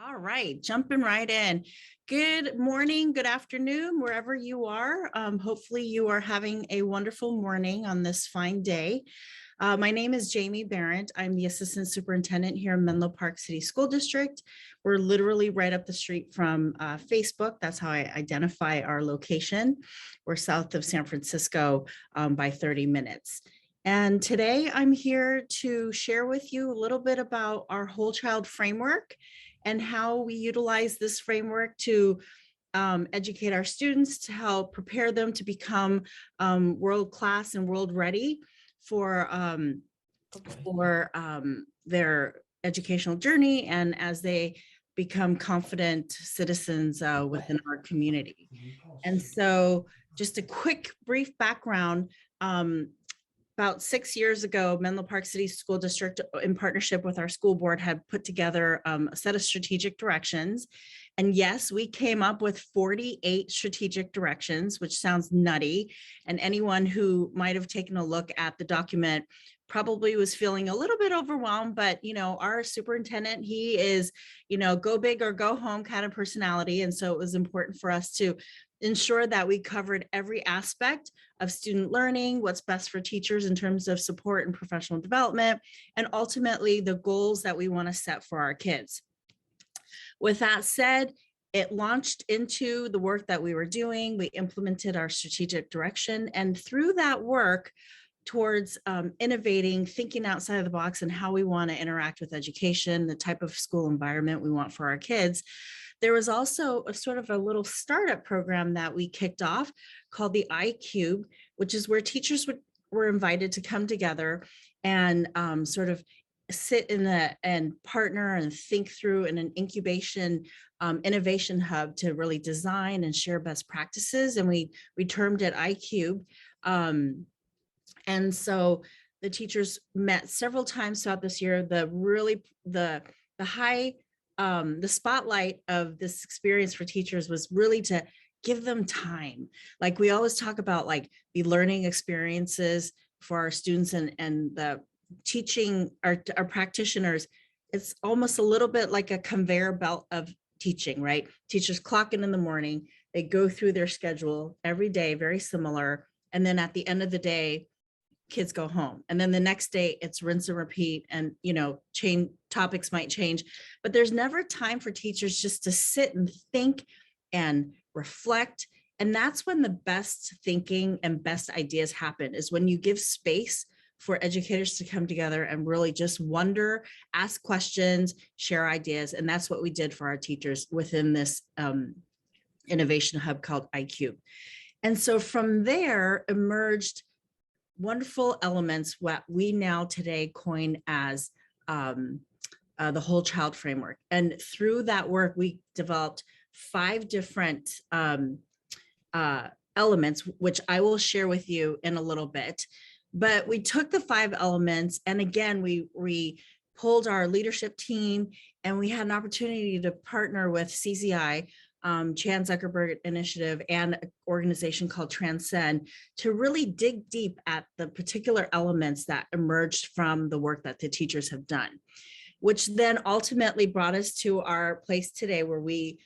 All right, jumping right in. Good morning, good afternoon, wherever you are. Hopefully you are having a wonderful morning on this fine day. My name is Jamie Barrett. I'm the Assistant Superintendent here in Menlo Park City School District. We're literally right up the street from Facebook. That's how I identify our location. We're south of San Francisco by 30 minutes. And today I'm here to share with you a little bit about our whole child framework and how we utilize this framework to educate our students, to help prepare them to become world-class and world-ready for their educational journey and as they become confident citizens within our community. And so just a quick brief background. About 6 years ago, Menlo Park City School District, in partnership with our school board, had put together a set of strategic directions. And yes, we came up with 48 strategic directions, which sounds nutty. And anyone who might have taken a look at the document probably was feeling a little bit overwhelmed, but our superintendent, he is, go big or go home kind of personality. And so it was important for us to ensure that we covered every aspect of student learning, what's best for teachers in terms of support and professional development, and ultimately the goals that we want to set for our kids. With that said, it launched into the work that we were doing. We implemented our strategic direction, and through that work towards innovating, thinking outside of the box and how we want to interact with education, the type of school environment we want for our kids, there was also a sort of a little startup program that we kicked off called the iCube, which is where teachers were invited to come together and sort of sit and partner and think through in an incubation innovation hub to really design and share best practices. And we termed it iCube. And so the teachers met several times throughout this year. The spotlight of this experience for teachers was really to give them time. Like we always talk about, like the learning experiences for our students and the teaching our practitioners. It's almost a little bit like a conveyor belt of teaching, right? Teachers clock in the morning, they go through their schedule every day, very similar. And then at the end of the day, kids go home. And then the next day it's rinse and repeat, and change topics might change, but there's never time for teachers just to sit and think and reflect. And that's when the best thinking and best ideas happen, is when you give space for educators to come together and really just wonder, ask questions, share ideas. And that's what we did for our teachers within this innovation hub called iCube. And so from there emerged wonderful elements, what we now today coin as the whole child framework. And through that work, we developed 5 different elements, which I will share with you in a little bit. But we took the 5 elements, and again, we pulled our leadership team, and we had an opportunity to partner with CZI, Chan Zuckerberg Initiative, and an organization called Transcend, to really dig deep at the particular elements that emerged from the work that the teachers have done, which then ultimately brought us to our place today, where we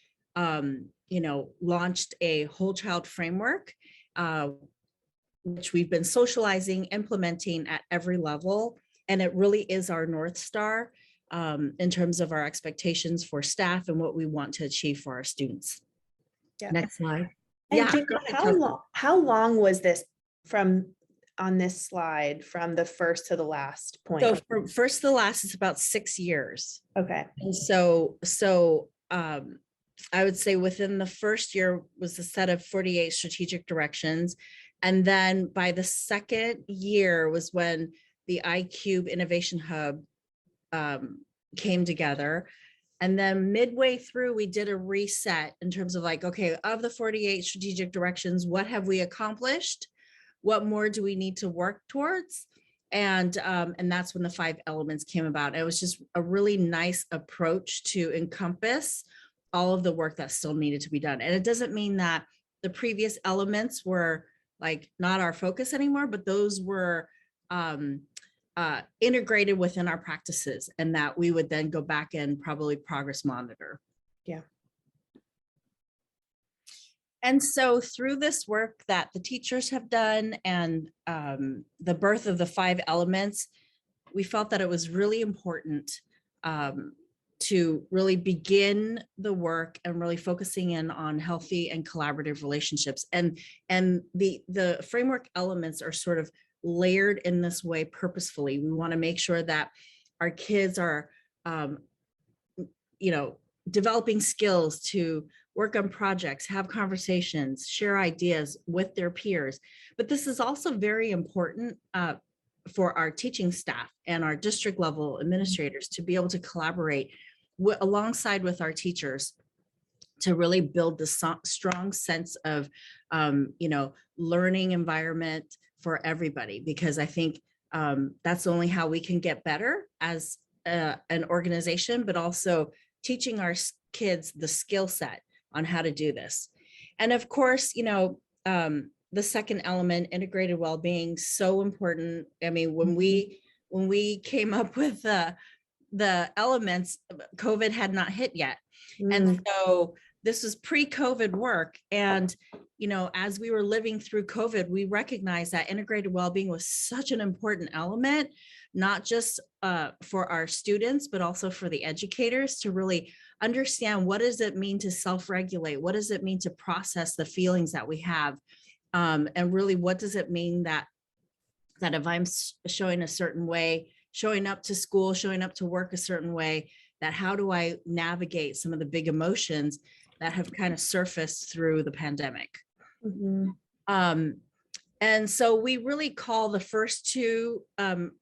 launched a whole child framework, which we've been socializing, implementing at every level. And it really is our North Star in terms of our expectations for staff and what we want to achieve for our students. Yeah. Next slide. And Yeah. Jacob, how long was this on this slide, from the first to the last point? So from first to the last, it's about 6 years. Okay. And so I would say within the first year was a set of 48 strategic directions. And then by the second year was when the iCube Innovation Hub came together. And then midway through, we did a reset in terms of like, okay, of the 48 strategic directions, what have we accomplished? What more do we need to work towards? And that's when the 5 elements came about. It was just a really nice approach to encompass all of the work that still needed to be done. And it doesn't mean that the previous elements were like not our focus anymore, but those were integrated within our practices, and that we would then go back and probably progress monitor. Yeah. And so through this work that the teachers have done and the birth of the 5 elements, we felt that it was really important to really begin the work and really focusing in on healthy and collaborative relationships. And the framework elements are sort of layered in this way purposefully. We want to make sure that our kids are, developing skills to work on projects, have conversations, share ideas with their peers. But this is also very important for our teaching staff and our district level administrators to be able to collaborate alongside with our teachers to really build the strong sense of, learning environment for everybody, because I think that's only how we can get better as an organization, but also teaching our kids the skill set on how to do this. And of course, the second element, integrated well-being, so important. I mean, when we came up with the elements, COVID had not hit yet. And so this was pre-COVID work. And, as we were living through COVID, we recognized that integrated well-being was such an important element, not just for our students, but also for the educators to really understand, what does it mean to self-regulate? What does it mean to process the feelings that we have? And really, what does it mean that if I'm showing a certain way, showing up to school, showing up to work a certain way, that how do I navigate some of the big emotions that have kind of surfaced through the pandemic? And so we really call the first 2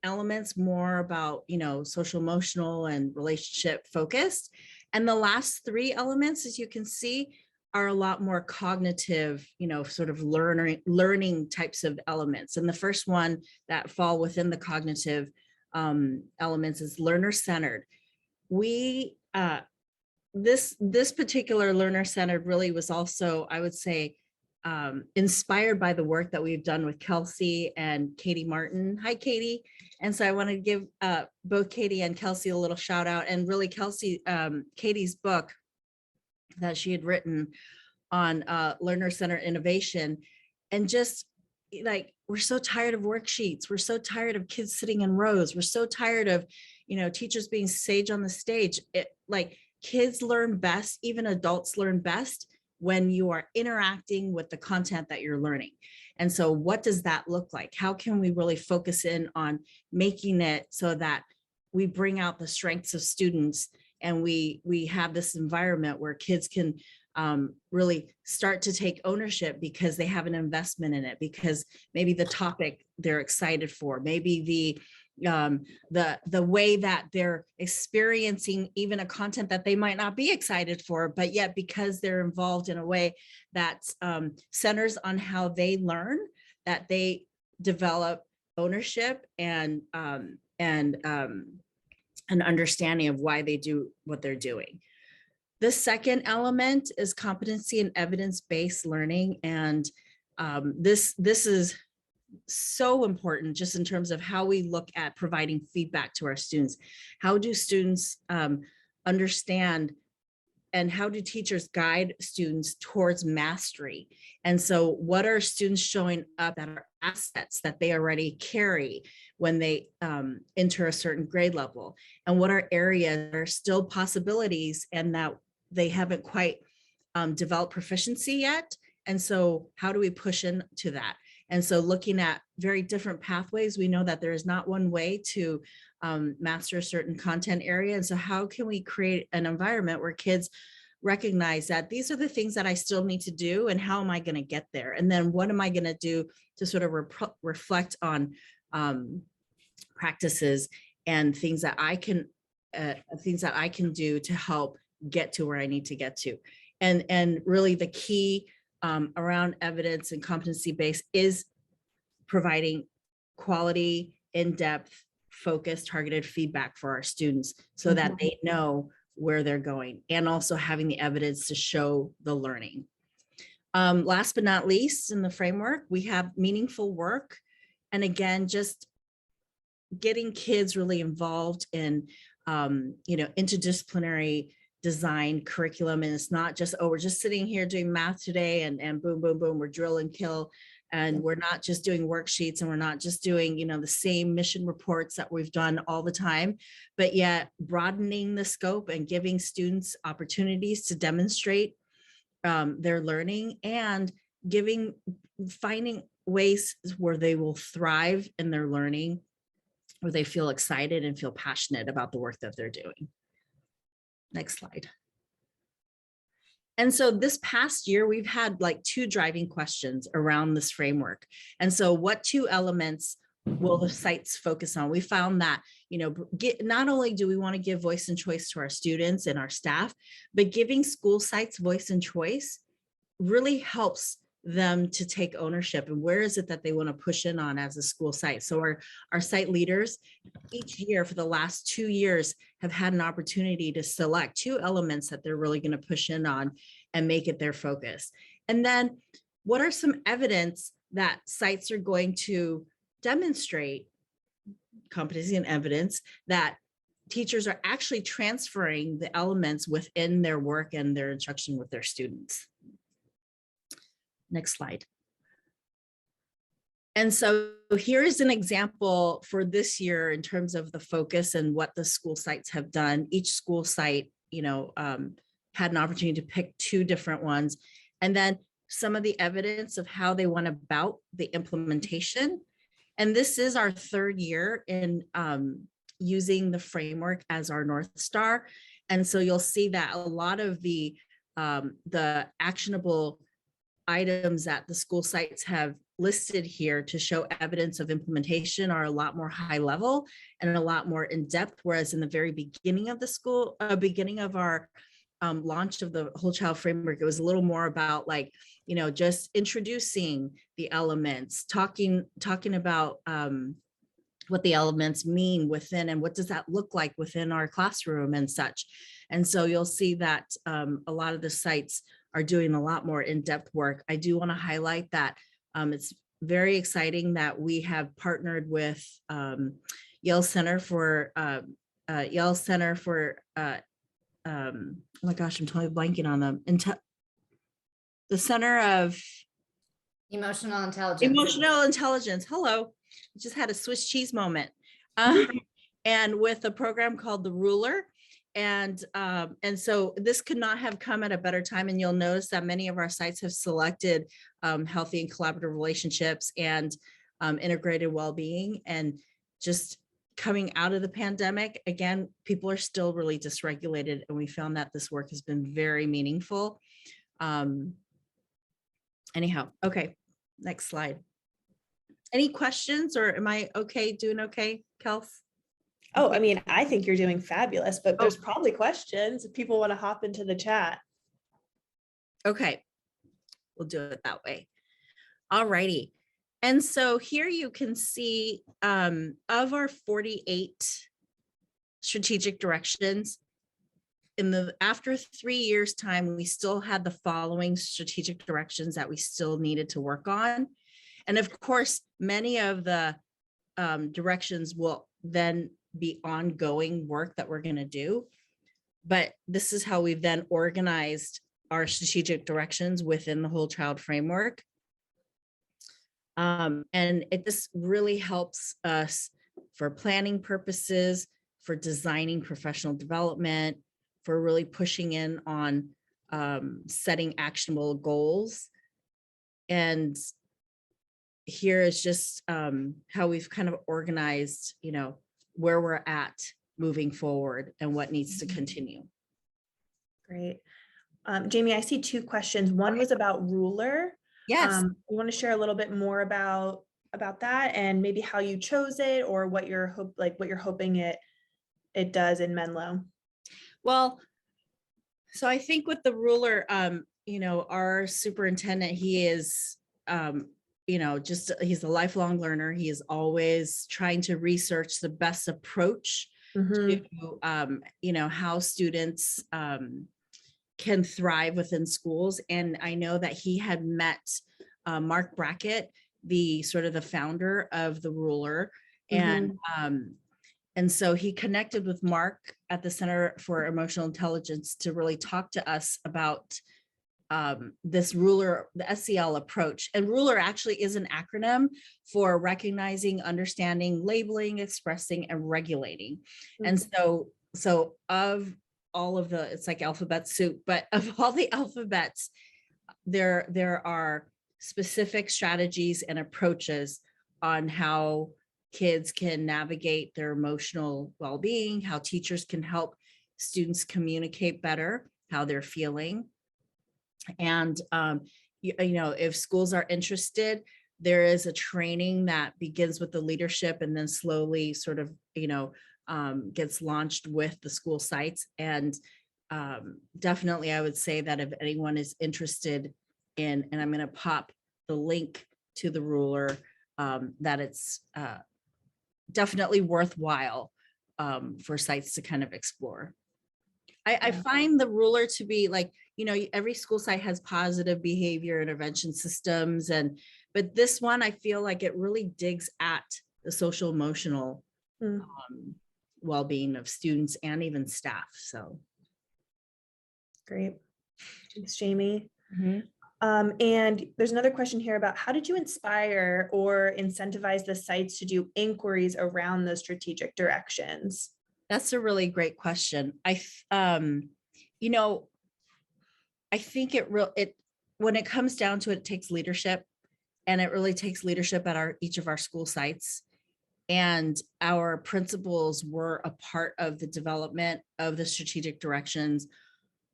elements more about, social, emotional, and relationship focused. And the last 3 elements, as you can see, are a lot more cognitive, sort of learning types of elements. And the first one that fall within the cognitive elements is learner-centered. We, this particular learner-centered really was also, I would say, inspired by the work that we've done with Kelsey and Katie Martin. Hi, Katie. And so I want to give both Katie and Kelsey a little shout out. And really, Katie's book that she had written on learner-centered innovation. And just like, we're so tired of worksheets. We're so tired of kids sitting in rows. We're so tired of, teachers being sage on the stage. Kids learn best, even adults learn best when you are interacting with the content that you're learning. And so what does that look like? How can we really focus in on making it so that we bring out the strengths of students, and we have this environment where kids can really start to take ownership because they have an investment in it, because maybe the topic they're excited for, maybe the way that they're experiencing even a content that they might not be excited for, but yet because they're involved in a way that centers on how they learn, that they develop ownership and an understanding of why they do what they're doing. The second element is competency and evidence-based learning. And this is so important just in terms of how we look at providing feedback to our students. How do students understand, and how do teachers guide students towards mastery? And so what are students showing up that are assets that they already carry when they enter a certain grade level? And what are areas that are still possibilities and that they haven't quite developed proficiency yet? And so how do we push into that? And so looking at very different pathways, we know that there is not one way to master a certain content area. And so how can we create an environment where kids recognize that these are the things that I still need to do, and how am I going to get there? And then what am I going to do to sort of reflect on practices and things that I can do to help get to where I need to get to. And really the key around evidence and competency based is providing quality, in-depth, focused, targeted feedback for our students so that they know where they're going, and also having the evidence to show the learning. Last but not least, in the framework, we have meaningful work. And again, just getting kids really involved in, interdisciplinary design curriculum. And it's not just, oh, we're just sitting here doing math today and boom, boom, boom, we're drill and kill. And we're not just doing worksheets, and we're not just doing, the same mission reports that we've done all the time, but yet broadening the scope and giving students opportunities to demonstrate their learning, and finding ways where they will thrive in their learning, where they feel excited and feel passionate about the work that they're doing. Next slide. And so this past year, we've had like 2 driving questions around this framework. And so what 2 elements will the sites focus on? We found that, not only do we want to give voice and choice to our students and our staff, but giving school sites voice and choice really helps them to take ownership, and where is it that they want to push in on as a school site. So our site leaders each year for the last 2 years have had an opportunity to select 2 elements that they're really going to push in on and make it their focus. And then what are some evidence that sites are going to demonstrate, competency and evidence, that teachers are actually transferring the elements within their work and their instruction with their students. Next slide. And so here is an example for this year in terms of the focus and what the school sites have done. Each school site, had an opportunity to pick 2 different ones, and then some of the evidence of how they went about the implementation. And this is our 3rd year in using the framework as our North Star. And so you'll see that a lot of the actionable items that the school sites have listed here to show evidence of implementation are a lot more high level and a lot more in depth, whereas in the very beginning of the beginning of our launch of the whole child framework, it was a little more about like, just introducing the elements, talking about what the elements mean within, and what does that look like within our classroom and such. And so you'll see that a lot of the sites are doing a lot more in-depth work. I do want to highlight that it's very exciting that we have partnered with Yale Center for oh my gosh, I'm totally blanking on them. The Center of Emotional Intelligence. Emotional Intelligence. Hello, just had a Swiss cheese moment. And with a program called The Ruler. And so this could not have come at a better time. And you'll notice that many of our sites have selected healthy and collaborative relationships and integrated well-being. And just coming out of the pandemic, again, people are still really dysregulated. And we found that this work has been very meaningful. Anyhow, okay, next slide. Any questions, or am I okay, doing okay, Kels? Oh, I mean, I think you're doing fabulous, but there's probably questions if people want to hop into the chat. Okay, we'll do it that way. All righty. And so here you can see of our 48 strategic directions, after 3 years time, we still had the following strategic directions that we still needed to work on. And of course, many of the directions will then be ongoing work that we're going to do. But this is how we've then organized our strategic directions within the whole child framework. And this really helps us for planning purposes, for designing professional development, for really pushing in on setting actionable goals. And here is just how we've kind of organized, where we're at moving forward and what needs to continue. Great. Jamie, I see 2 questions. One was about Ruler. Yes. You want to share a little bit more about that, and maybe how you chose it, or what you're hoping it does in Menlo? Well, so I think with the Ruler, our superintendent, he is he's a lifelong learner. He is always trying to research the best approach to, how students can thrive within schools. And I know that he had met Mark Brackett, the founder of the Ruler, And so he connected with Mark at the Center for Emotional Intelligence to really talk to us about this ruler, the SEL approach. And ruler actually is an acronym for recognizing, understanding, labeling, expressing, and regulating. And so of all of the, it's like alphabet soup, but of all the alphabets, there are specific strategies and approaches on how kids can navigate their emotional well-being, how teachers can help students communicate better, how they're feeling. And, if schools are interested, there is a training that begins with the leadership and then slowly sort of, gets launched with the school sites. And definitely, I would say that if anyone is interested in, and I'm going to pop the link to the ruler, that it's definitely worthwhile for sites to kind of explore. I find the ruler to be like, every school site has positive behavior intervention systems, but this one, I feel like it really digs at the social emotional well-being of students and even staff. So great. Thanks, Jamie. And there's another question here about how did you inspire or incentivize the sites to do inquiries around those strategic directions? That's a really great question. I think when it comes down to it, it takes leadership, and it really takes leadership at each of our school sites. And our principals were a part of the development of the strategic directions.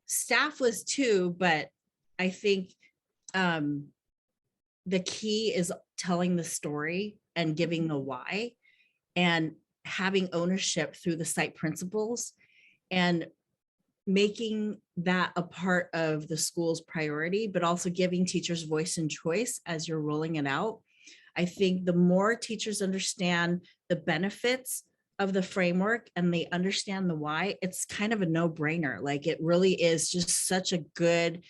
Staff was too, but I think the key is telling the story and giving the why and having ownership through the site principals and making that a part of the school's priority, but also giving teachers voice and choice as you're rolling it out. I think the more teachers understand the benefits of the framework and they understand the why, it's kind of a no-brainer. Like, it really is just such a good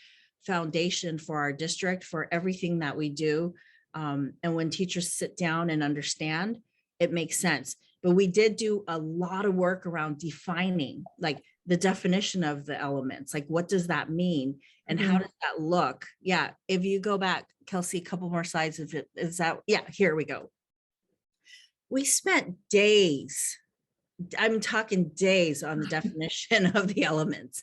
foundation for our district, for everything that we do. And when teachers sit down and understand, it makes sense. But we did do a lot of work around defining, like, the definition of the elements, like, what does that mean and how does that look? Yeah, if you go back, Kelsey, a couple more slides, if it is that, yeah, here we go. We spent days, I'm talking days, on the definition of the elements.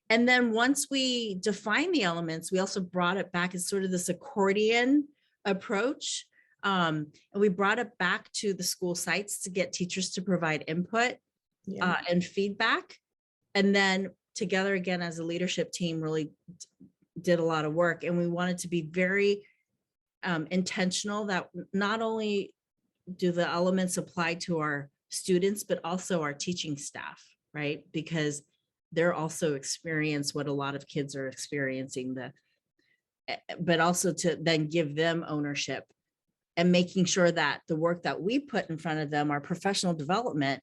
And then once we define the elements, we also brought it back as sort of this accordion approach. And we brought it back to the school sites to get teachers to provide input and feedback. And then together again as a leadership team really did a lot of work. And we wanted to be very intentional that not only do the elements apply to our students, but also our teaching staff, right? Because they're also experience what a lot of kids are experiencing, but also to then give them ownership and making sure that the work that we put in front of them, our professional development,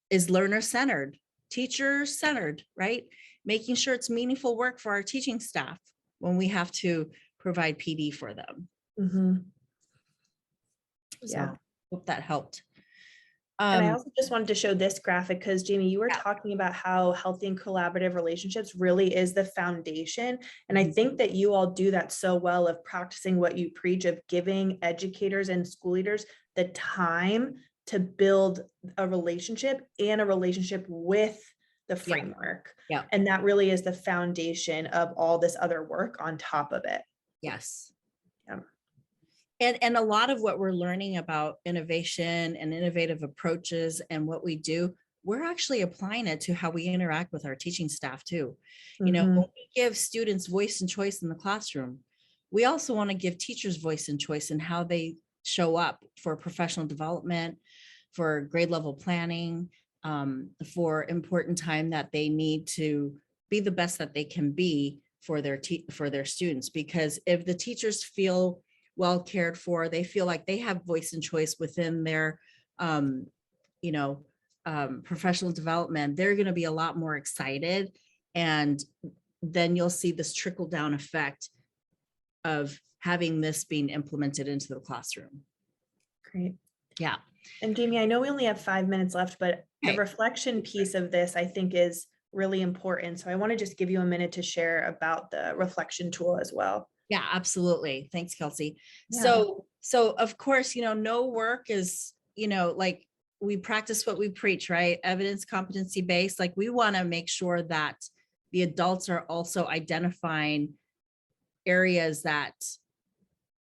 is learner-centered, teacher-centered, right? Making sure it's meaningful work for our teaching staff when we have to provide PD for them. Yeah. So hope that helped. And I also just wanted to show this graphic because, Jamie, you were talking about how healthy and collaborative relationships really is the foundation. And I think that you all do that so well of practicing what you preach, of giving educators and school leaders the time to build a relationship and a relationship with the framework. Yeah. And that really is the foundation of all this other work on top of it. Yes. Yeah. And a lot of what we're learning about innovation and innovative approaches and what we do, we're actually applying it to how we interact with our teaching staff too. When we give students voice and choice in the classroom, we also want to give teachers voice and choice in how they show up for professional development, for grade level planning, for important time that they need to be the best that they can be for their students. Because if the teachers feel well cared for, they feel like they have voice and choice within their professional development, they're going to be a lot more excited. And then you'll see this trickle down effect of having this being implemented into the classroom. Great. Yeah. And Jamie, I know we only have 5 minutes left, but the Okay. reflection piece of this, I think, is really important. So I want to just give you a minute to share about the reflection tool as well. Yeah, absolutely. Thanks, Kelsey. Yeah. So of course, no work is, like we practice what we preach, right? Evidence competency based. Like we want to make sure that the adults are also identifying areas that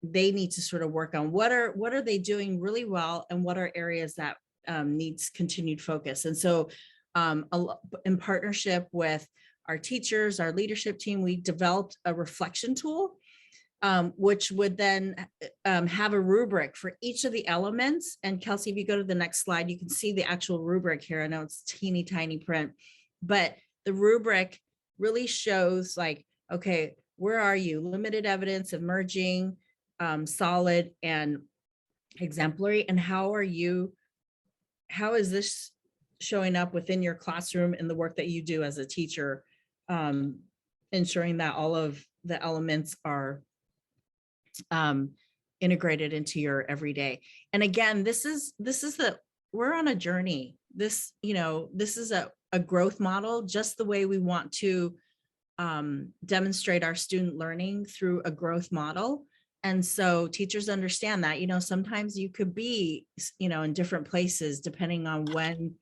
they need to sort of work on. What are they doing really well, and what are areas that needs continued focus? And so in partnership with our teachers, our leadership team, we developed a reflection tool, which would then have a rubric for each of the elements. And Kelsey, if you go to the next slide, you can see the actual rubric here. I know it's teeny tiny print, but the rubric really shows like, okay, where are you? Limited evidence, emerging, solid, and exemplary. And how is this showing up within your classroom and the work that you do as a teacher, ensuring that all of the elements are integrated into your everyday. And again, we're on a journey. This is a growth model, just the way we want to demonstrate our student learning through a growth model. And so teachers understand that, sometimes you could be, in different places depending on when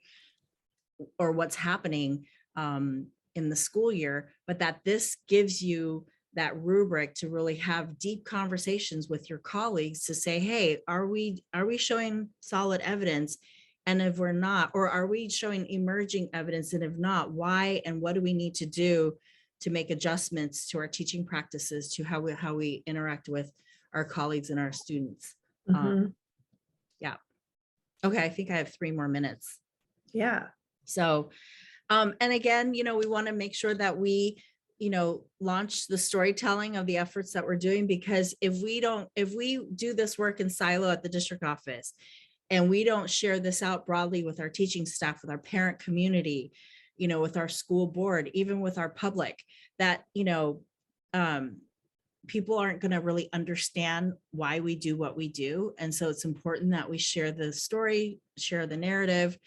or what's happening in the school year, but that this gives you that rubric to really have deep conversations with your colleagues to say, hey, are we showing solid evidence? And if we're not, or are we showing emerging evidence? And if not, why, and what do we need to do to make adjustments to our teaching practices, to how we interact with our colleagues and our students? Yeah. Okay, I think I have 3 more minutes. Yeah. So, and again, we want to make sure that we, launch the storytelling of the efforts that we're doing, because if we do this work in silo at the district office, and we don't share this out broadly with our teaching staff, with our parent community, with our school board, even with our public, that, people aren't going to really understand why we do what we do. And so it's important that we share the story, share the narrative,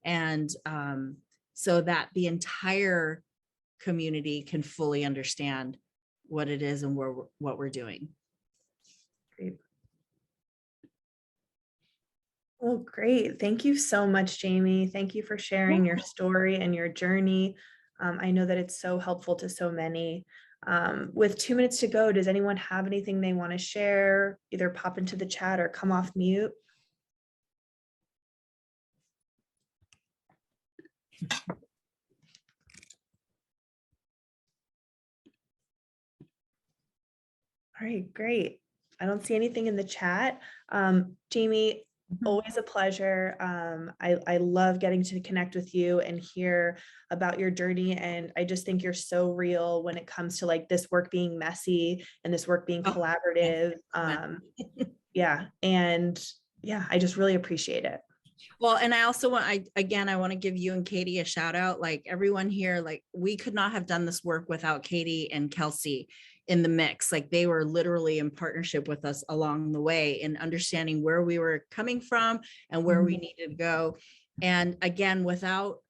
and so that the entire community can fully understand what it is and what we're doing. Great. Well, great. Thank you so much, Jamie. Thank you for sharing your story and your journey. I know that it's so helpful to so many. With 2 minutes to go, does anyone have anything they want to share? Either pop into the chat or come off mute. All right, great. I don't see anything in the chat. Jamie, always a pleasure. I love getting to connect with you and hear about your journey. And I just think you're so real when it comes to like this work being messy and this work being collaborative. Yeah. And yeah, I just really appreciate it. Well, and I also want to give you and Katie a shout out. Like everyone here, like we could not have done this work without Katie and Kelsey in the mix. Like they were literally in partnership with us along the way in understanding where we were coming from and where we needed to go. And again, without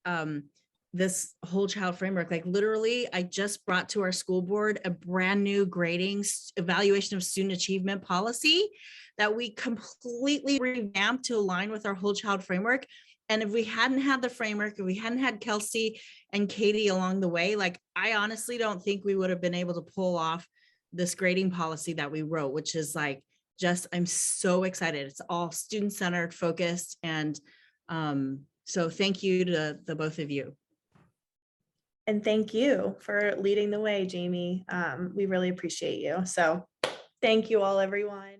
this whole child framework, like literally, I just brought to our school board a brand new grading evaluation of student achievement policy that we completely revamped to align with our whole child framework. And if we hadn't had the framework, if we hadn't had Kelsey and Katie along the way, like I honestly don't think we would have been able to pull off this grading policy that we wrote, which is like, I'm so excited. It's all student-centered, focused. And so thank you to the both of you. And thank you for leading the way, Jamie. We really appreciate you. So thank you all, everyone.